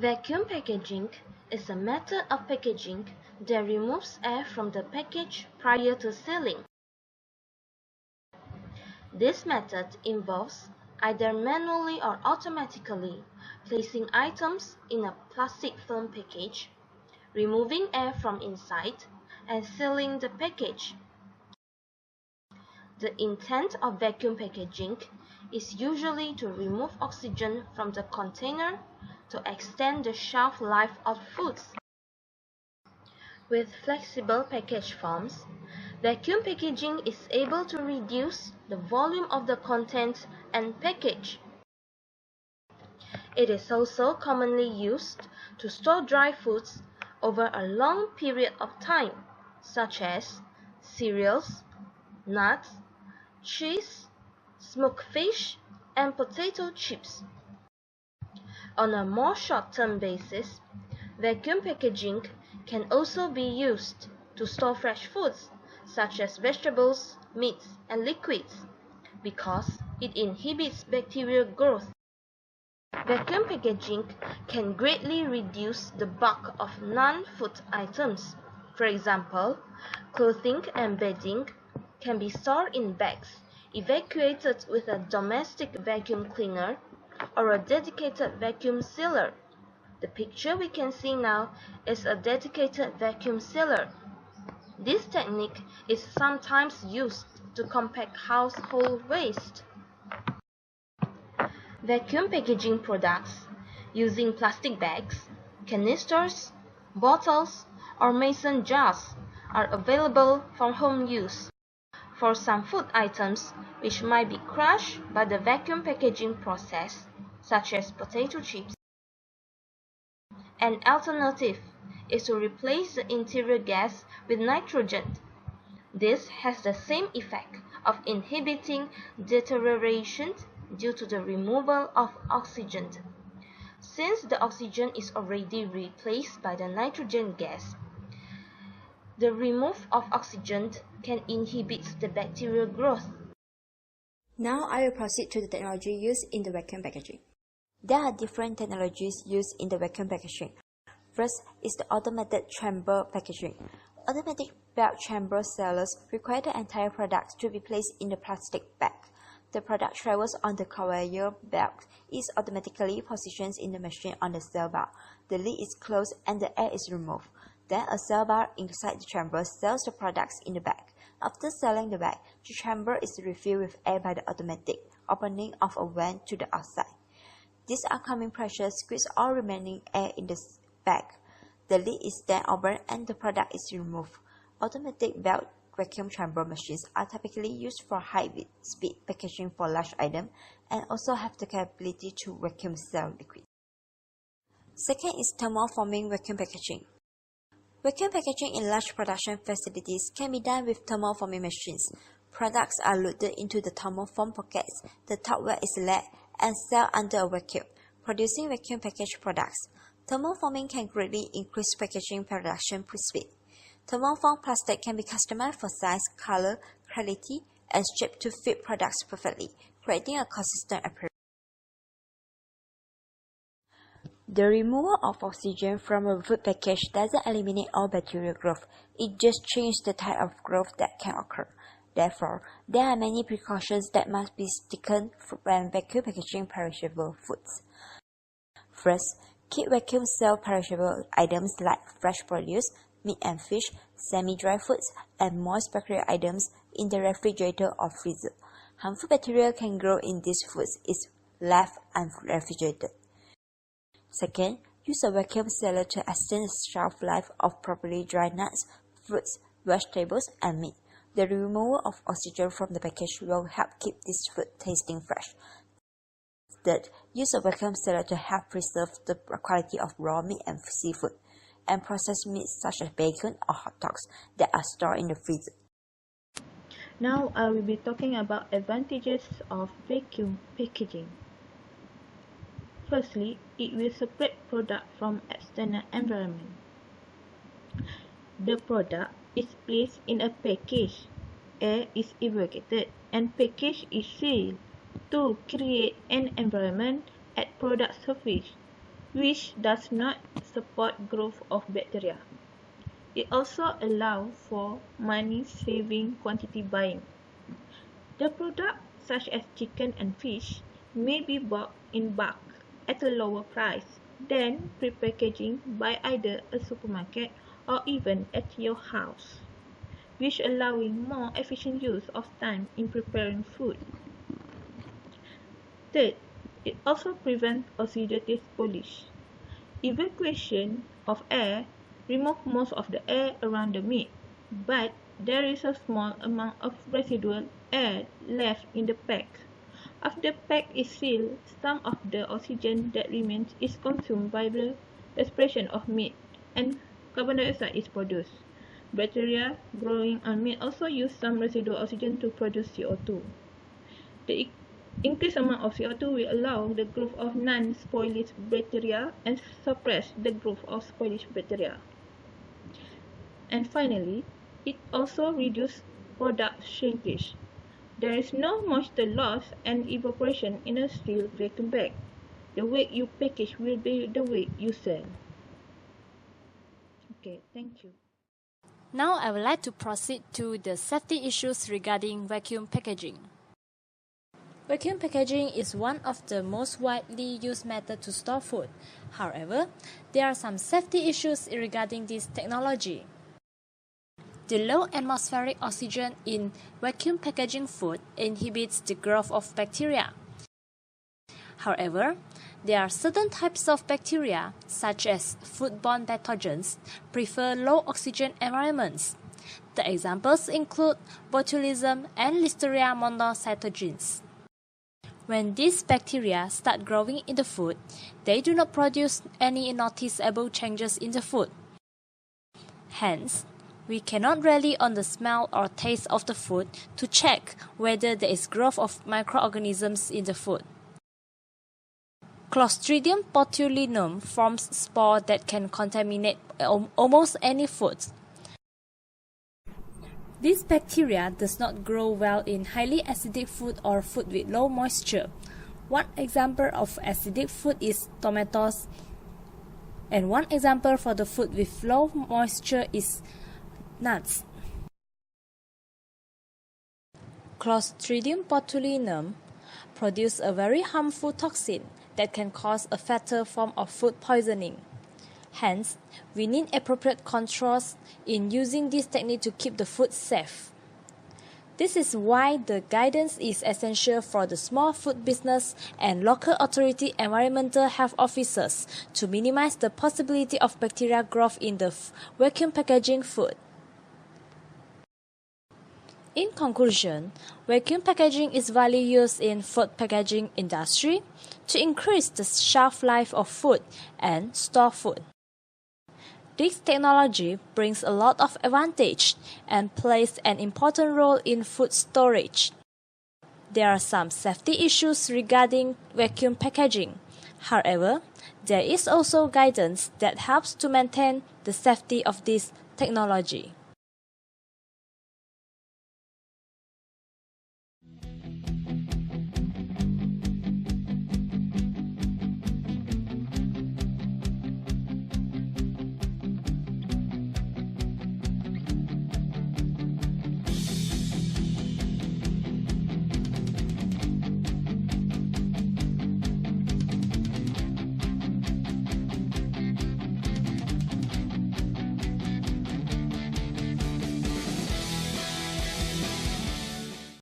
Vacuum packaging is a method of packaging that removes air from the package prior to sealing. This method involves either manually or automatically placing items in a plastic film package, removing air from inside, and sealing the package. The intent of vacuum packaging is usually to remove oxygen from the container to extend the shelf life of foods. With flexible package forms, vacuum packaging is able to reduce the volume of the contents and package. It is also commonly used to store dry foods over a long period of time, such as cereals, nuts, cheese, smoked fish, and potato chips. On a more short-term basis, vacuum packaging can also be used to store fresh foods, such as vegetables, meats, and liquids, because it inhibits bacterial growth. Vacuum packaging can greatly reduce the bulk of non-food items. For example, clothing and bedding can be stored in bags, evacuated with a domestic vacuum cleaner or a dedicated vacuum sealer. The picture we can see now is a dedicated vacuum sealer. This technique is sometimes used to compact household waste. Vacuum packaging products using plastic bags, canisters, bottles, or mason jars are available for home use. For some food items which might be crushed by the vacuum packaging process, such as potato chips, an alternative is to replace the interior gas with nitrogen. This has the same effect of inhibiting deterioration due to the removal of oxygen. Since the oxygen is already replaced by the nitrogen gas, the removal of oxygen can inhibit the bacterial growth. Now I will proceed to the technology used in the vacuum packaging. There are different technologies used in the vacuum packaging. First is the automated chamber packaging. Automatic belt chamber sealers require the entire product to be placed in the plastic bag. The product travels on the conveyor belt, is automatically positioned in the machine on the seal bar. The lid is closed and the air is removed. Then a seal bar inside the chamber seals the products in the bag. After sealing the bag, the chamber is refilled with air by the automatic opening of a vent to the outside. This outcoming pressure squeezes all remaining air in the bag. The lid is then opened and the product is removed. Automatic belt vacuum chamber machines are typically used for high-speed packaging for large items and also have the capability to vacuum seal liquid. Second is thermoforming vacuum packaging. Vacuum packaging in large production facilities can be done with thermoforming machines. Products are loaded into the thermoform pockets, the topware is laid, and sealed under a vacuum, producing vacuum packaged products. Thermoforming can greatly increase packaging production speed. Thermoform plastic can be customized for size, color, quality, and shape to fit products perfectly, creating a consistent appearance. The removal of oxygen from a food package doesn't eliminate all bacterial growth, it just changes the type of growth that can occur. Therefore, there are many precautions that must be taken when vacuum packaging perishable foods. First, keep vacuum sealed perishable items like fresh produce, meat and fish, semi-dry foods, and moist bacterial items in the refrigerator or freezer. Harmful bacteria can grow in these foods if left unrefrigerated. Second, use a vacuum sealer to extend the shelf life of properly dried nuts, fruits, vegetables, and meat. The removal of oxygen from the package will help keep this food tasting fresh. Third, use a vacuum sealer to help preserve the quality of raw meat and seafood, and processed meats such as bacon or hot dogs that are stored in the freezer. Now I will be talking about advantages of vacuum packaging. Firstly, it will separate product from external environment. The product is placed in a package, air is evacuated, and package is sealed to create an environment at product surface which does not support growth of bacteria. It also allows for money-saving quantity buying. The product, such as chicken and fish, may be bought in bulk at a lower price than prepackaging by either a supermarket or even at your house, which allowing more efficient use of time in preparing food. Third, it also prevents oxidative polish. Evacuation of air removes most of the air around the meat, but there is a small amount of residual air left in the pack. After the pack is sealed, some of the oxygen that remains is consumed by the respiration of meat, and carbon dioxide is produced. Bacteria growing on meat also use some residual oxygen to produce CO2. The increased amount of CO2 will allow the growth of non-spoilage bacteria and suppress the growth of spoilage bacteria. And finally, it also reduces product shrinkage. There is no moisture loss and evaporation in a sealed vacuum bag. The weight you package will be the weight you sell. Okay, thank you. Now I would like to proceed to the safety issues regarding vacuum packaging. Vacuum packaging is one of the most widely used methods to store food. However, there are some safety issues regarding this technology. The low atmospheric oxygen in vacuum packaging food inhibits the growth of bacteria. However, there are certain types of bacteria, such as foodborne pathogens, prefer low oxygen environments. The examples include botulism and Listeria monocytogenes. When these bacteria start growing in the food, they do not produce any noticeable changes in the food. Hence, we cannot rely on the smell or taste of the food to check whether there is growth of microorganisms in the food. Clostridium botulinum forms spores that can contaminate almost any food. This bacteria does not grow well in highly acidic food or food with low moisture. One example of acidic food is tomatoes, and one example for the food with low moisture is nuts. Clostridium botulinum produces a very harmful toxin that can cause a fatal form of food poisoning. Hence, we need appropriate controls in using this technique to keep the food safe. This is why the guidance is essential for the small food business and local authority environmental health officers to minimize the possibility of bacterial growth in the vacuum packaging food. In conclusion, vacuum packaging is widely used in food packaging industry to increase the shelf life of food and store food. This technology brings a lot of advantage and plays an important role in food storage. There are some safety issues regarding vacuum packaging. However, there is also guidance that helps to maintain the safety of this technology.